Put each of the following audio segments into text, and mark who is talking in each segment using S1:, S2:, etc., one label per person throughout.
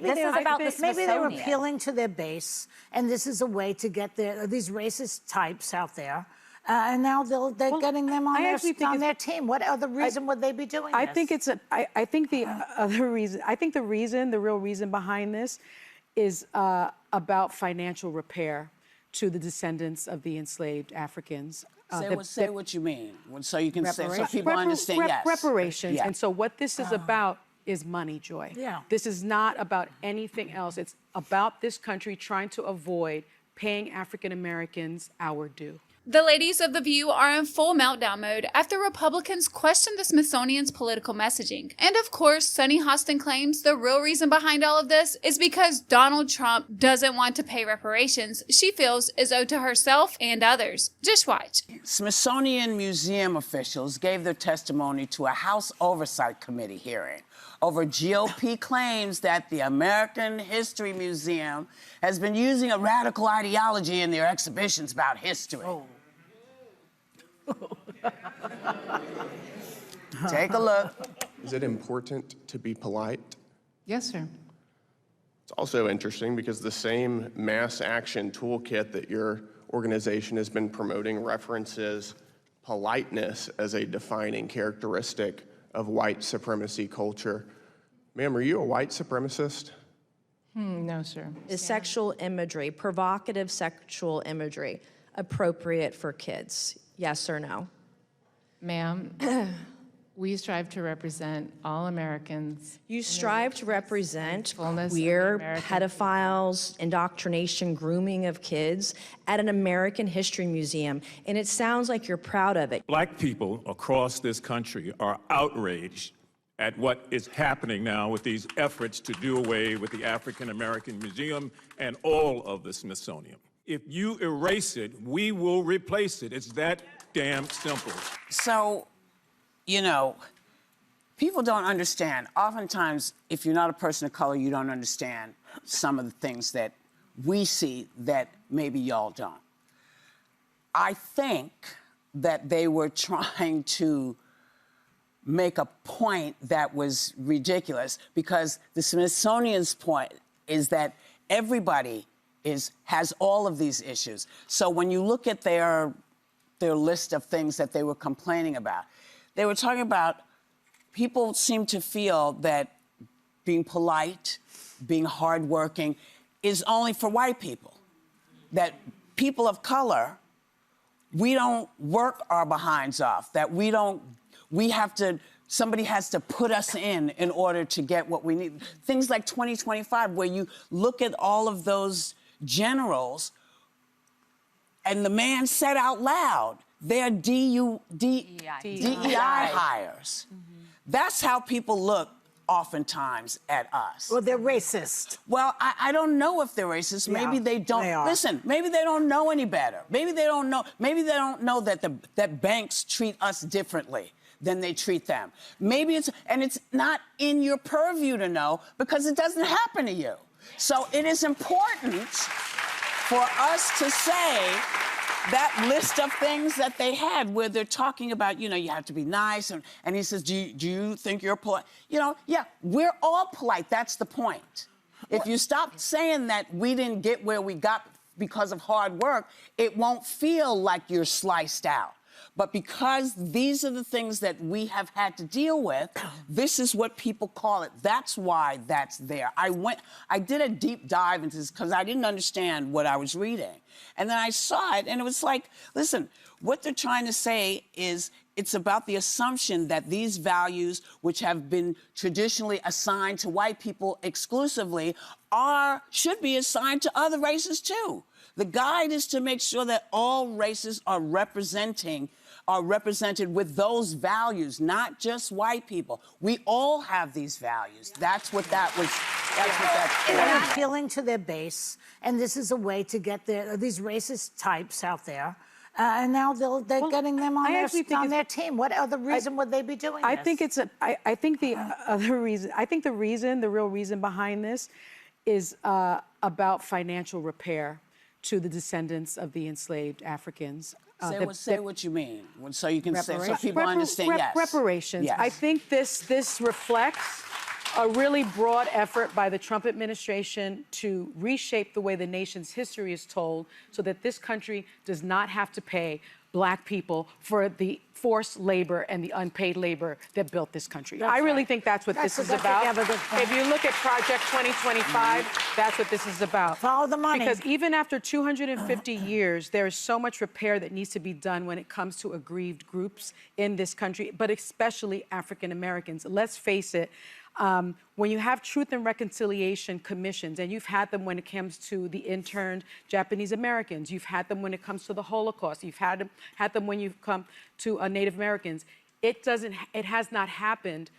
S1: This is about the Smithsonian.
S2: Maybe they're appealing to their base, and this is a way to get these racist types out there. And now they're getting them on their team. What other reason would they be doing this?
S3: I think it's I think the other reason. I think the real reason behind this is about financial repair to the descendants of the enslaved Africans.
S4: Say what you mean, so you can say, so people understand. Yes.
S3: Reparations.
S4: Yeah.
S3: And so what this is about is money, Joy.
S2: Yeah.
S3: This is not about anything else. It's about this country trying to avoid paying African Americans our due.
S5: The ladies of The View are in full meltdown mode after Republicans question the Smithsonian's political messaging. And of course, Sunny Hostin claims the real reason behind all of this is because Donald Trump doesn't want to pay reparations she feels is owed to herself and others. Just watch.
S4: Smithsonian museum officials gave their testimony to a House Oversight Committee hearing over GOP claims that the American History Museum has been using a radical ideology in their exhibitions about history. Oh. Take a look.
S6: Is it important to be polite?
S7: Yes, sir.
S6: It's also interesting because the same mass action toolkit that your organization has been promoting references politeness as a defining characteristic of white supremacy culture. Ma'am, are you a white supremacist?
S7: No, sir.
S1: Is sexual imagery, provocative sexual imagery, appropriate for kids? Yes or no?
S7: Ma'am, we strive to represent all Americans.
S1: You strive to represent
S7: fullness of
S1: queer,
S7: American
S1: pedophiles, indoctrination, grooming of kids at an American History Museum, and it sounds like you're proud of it.
S8: Black people across this country are outraged at what is happening now with these efforts to do away with the African American Museum and all of the Smithsonian. If you erase it, we will replace it. It's that damn simple.
S4: So, you know, people don't understand. Oftentimes, if you're not a person of color, you don't understand some of the things that we see that maybe y'all don't. I think that they were trying to make a point that was ridiculous because the Smithsonian's point is that everybody has all of these issues. So when you look at their list of things that they were complaining about, they were talking about people seem to feel that being polite, being hardworking is only for white people. That people of color, we don't work our behinds off, that somebody has to put us in order to get what we need. Things like 2025, where you look at all of those generals, and the man said out loud, they're DEI hires. That's how people look oftentimes at us.
S2: Well, they're racist.
S4: Well, I don't know if they're racist. Maybe they don't. Listen, maybe they don't know any better. Maybe they don't know. Maybe they don't know that banks treat us differently than they treat them. Maybe it's not in your purview to know because it doesn't happen to you. So it is important for us to say that list of things that they had where they're talking about, you have to be nice. And he says, do you think you're polite? Yeah, we're all polite. That's the point. If you stop saying that we didn't get where we got because of hard work, it won't feel like you're sliced out. But because these are the things that we have had to deal with, this is what people call it. That's why that's there. I did a deep dive into this because I didn't understand what I was reading. And then I saw it, and it was like, listen, what they're trying to say is it's about the assumption that these values, which have been traditionally assigned to white people exclusively, should be assigned to other races too. The guide is to make sure that all races are represented with those values, not just white people. We all have these values. That's what that's
S2: They're appealing to their base, and this is a way to get these racist types out there. And now they're getting them on their team. What other reason would they be doing this?
S3: I think the real reason behind this is about financial repair to the descendants of the enslaved Africans.
S4: Say what you mean, so you can say, so people understand.
S3: Reparations.
S4: Yes.
S3: I think this reflects a really broad effort by the Trump administration to reshape the way the nation's history is told so that this country does not have to pay Black people for the forced labor and the unpaid labor that built this country. I really think that's what this is about. If you look at Project 2025, that's what this is about.
S2: Follow the money.
S3: Because even after 250 years, there is so much repair that needs to be done when it comes to aggrieved groups in this country, but especially African Americans. Let's face it, when you have truth and reconciliation commissions, and you've had them when it comes to the interned Japanese Americans, you've had them when it comes to the Holocaust, you've had them when you've come to Native Americans, it has not happened,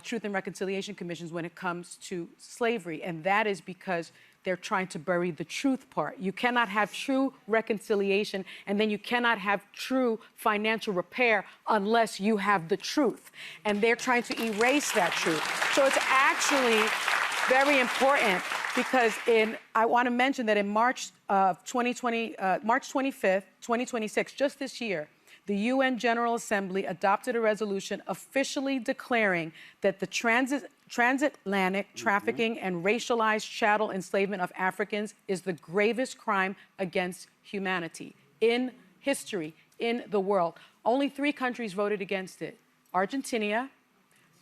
S3: truth and reconciliation commissions, when it comes to slavery, and that is because they're trying to bury the truth part. You cannot have true reconciliation, and then you cannot have true financial repair unless you have the truth. And they're trying to erase that truth. So it's actually very important because I want to mention that in March of 2020, March 25th, 2026, just this year, the UN General Assembly adopted a resolution officially declaring that the transatlantic trafficking and racialized chattel enslavement of Africans is the gravest crime against humanity in history, in the world. Only 3 countries voted against it: Argentina,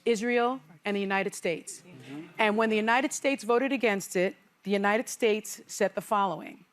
S3: Israel, and the United States. And when the United States voted against it, the United States said the following: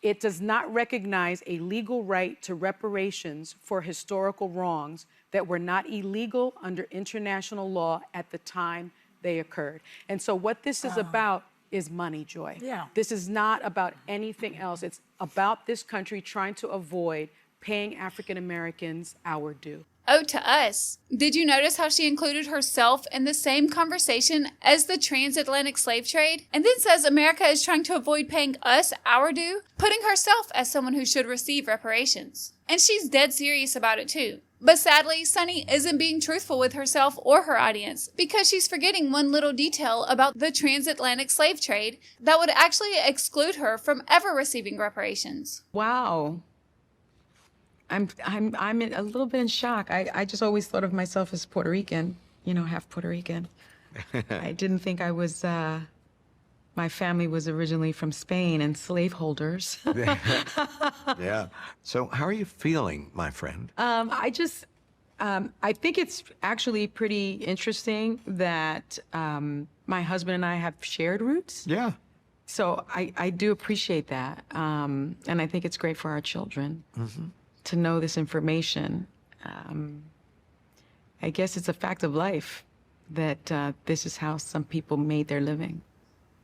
S3: it does not recognize a legal right to reparations for historical wrongs that were not illegal under international law at the time they occurred. And so what this is about is money, Joy.
S2: Yeah.
S3: This is not about anything else. It's about this country trying to avoid paying African Americans our due.
S5: Oh, to us. Did you notice how she included herself in the same conversation as the transatlantic slave trade? And then says America is trying to avoid paying us our due, putting herself as someone who should receive reparations. And she's dead serious about it too. But sadly, Sunny isn't being truthful with herself or her audience because she's forgetting one little detail about the transatlantic slave trade that would actually exclude her from ever receiving reparations.
S9: Wow. I'm a little bit in shock. I just always thought of myself as Puerto Rican, you know, half Puerto Rican. I didn't think I was, my family was originally from Spain and slaveholders.
S10: Yeah. So how are you feeling, my friend?
S9: I think it's actually pretty interesting that my husband and I have shared roots.
S10: Yeah.
S9: So I do appreciate that. And I think it's great for our children. To know this information. I guess it's a fact of life that this is how some people made their living,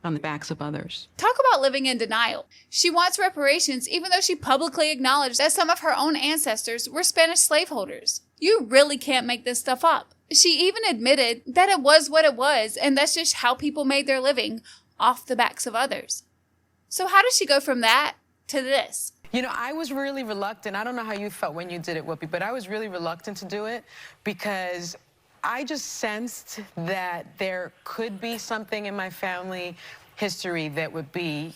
S9: on the backs of others.
S5: Talk about living in denial. She wants reparations even though she publicly acknowledged that some of her own ancestors were Spanish slaveholders. You really can't make this stuff up. She even admitted that it was what it was, and that's just how people made their living, off the backs of others. So how does she go from that to this?
S7: You know, I was really reluctant. I don't know how you felt when you did it, Whoopi, but I was really reluctant to do it because I just sensed that there could be something in my family history that would be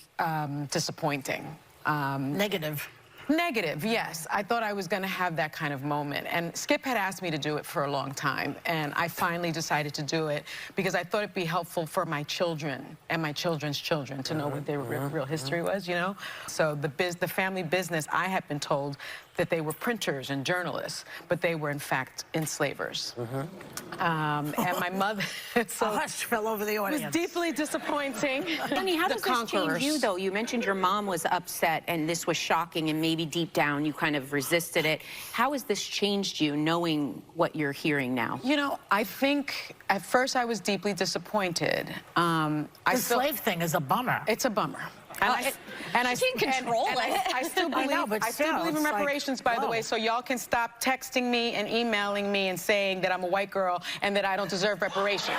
S7: disappointing.
S2: Negative.
S7: Negative, yes. I thought I was going to have that kind of moment. And Skip had asked me to do it for a long time, and I finally decided to do it because I thought it'd be helpful for my children and my children's children to know what their real history was, you know? So the family business, I had been told that they were printers and journalists, but they were in fact enslavers. And my mother, so
S2: a hush fell over the audience.
S7: It was deeply disappointing.
S11: Honey, how does this change you, though? You mentioned your mom was upset and this was shocking and maybe deep down you kind of resisted it. How has this changed you, knowing what you're hearing now?
S7: You know, I think at first I was deeply disappointed.
S2: The slave thing is a bummer.
S7: It's a bummer.
S11: I can't control it.
S7: I still believe, I still believe in reparations, by the way, so y'all can stop texting me and emailing me and saying that I'm a white girl and that I don't deserve reparations.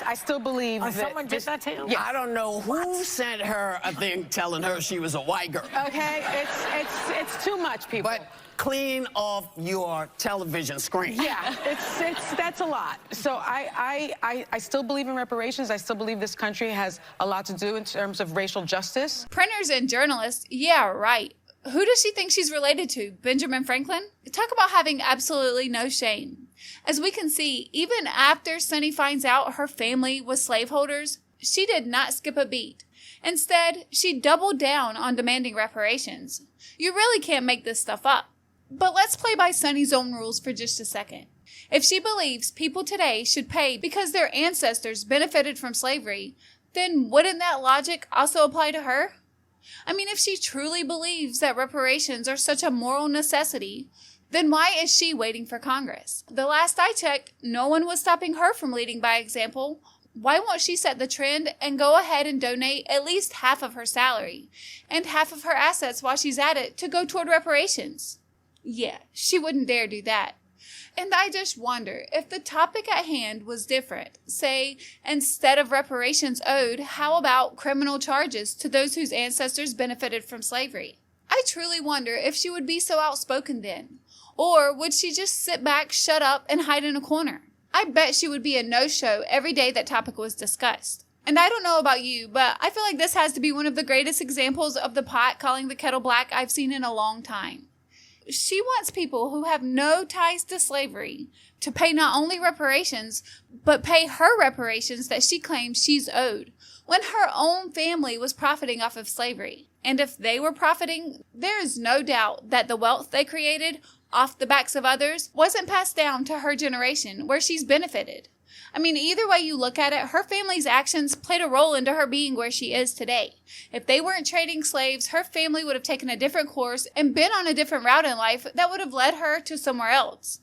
S7: I still believe that.
S2: Someone did that to you?
S7: Yeah.
S4: I don't know who sent her a thing telling her she was a white girl.
S7: Okay, it's too much, people.
S4: But clean off your television screen.
S7: Yeah, that's a lot. So I still believe in reparations. I still believe this country has a lot to do in terms of racial justice.
S5: Printers and journalists, yeah, right. Who does she think she's related to? Benjamin Franklin? Talk about having absolutely no shame. As we can see, even after Sonny finds out her family was slaveholders, she did not skip a beat. Instead, she doubled down on demanding reparations. You really can't make this stuff up. But let's play by Sonny's own rules for just a second. If she believes people today should pay because their ancestors benefited from slavery, then wouldn't that logic also apply to her? I mean, if she truly believes that reparations are such a moral necessity, then why is she waiting for Congress? The last I checked, no one was stopping her from leading by example. Why won't she set the trend and go ahead and donate at least half of her salary and half of her assets while she's at it to go toward reparations? Yeah, she wouldn't dare do that. And I just wonder if the topic at hand was different. Say, instead of reparations owed, how about criminal charges to those whose ancestors benefited from slavery? I truly wonder if she would be so outspoken then. Or would she just sit back, shut up, and hide in a corner? I bet she would be a no-show every day that topic was discussed. And I don't know about you, but I feel like this has to be one of the greatest examples of the pot calling the kettle black I've seen in a long time. She wants people who have no ties to slavery to pay not only reparations, but pay her reparations that she claims she's owed, when her own family was profiting off of slavery. And if they were profiting, there is no doubt that the wealth they created off the backs of others wasn't passed down to her generation where she's benefited. I mean, either way you look at it, her family's actions played a role into her being where she is today. If they weren't trading slaves, her family would have taken a different course and been on a different route in life that would have led her to somewhere else.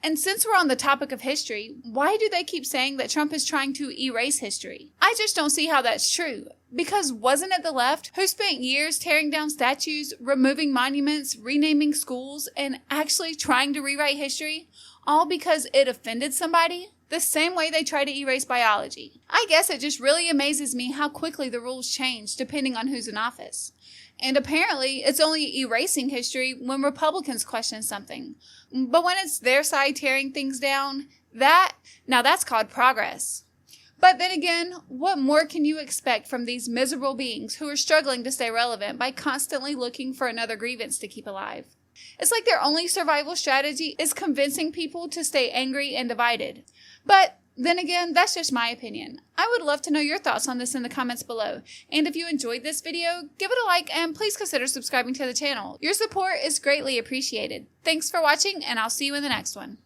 S5: And since we're on the topic of history, why do they keep saying that Trump is trying to erase history? I just don't see how that's true. Because wasn't it the left who spent years tearing down statues, removing monuments, renaming schools, and actually trying to rewrite history? All because it offended somebody? The same way they try to erase biology. I guess it just really amazes me how quickly the rules change depending on who's in office. And apparently, it's only erasing history when Republicans question something. But when it's their side tearing things down, that's called progress. But then again, what more can you expect from these miserable beings who are struggling to stay relevant by constantly looking for another grievance to keep alive? It's like their only survival strategy is convincing people to stay angry and divided. But then again, that's just my opinion. I would love to know your thoughts on this in the comments below. And if you enjoyed this video, give it a like and please consider subscribing to the channel. Your support is greatly appreciated. Thanks for watching, and I'll see you in the next one.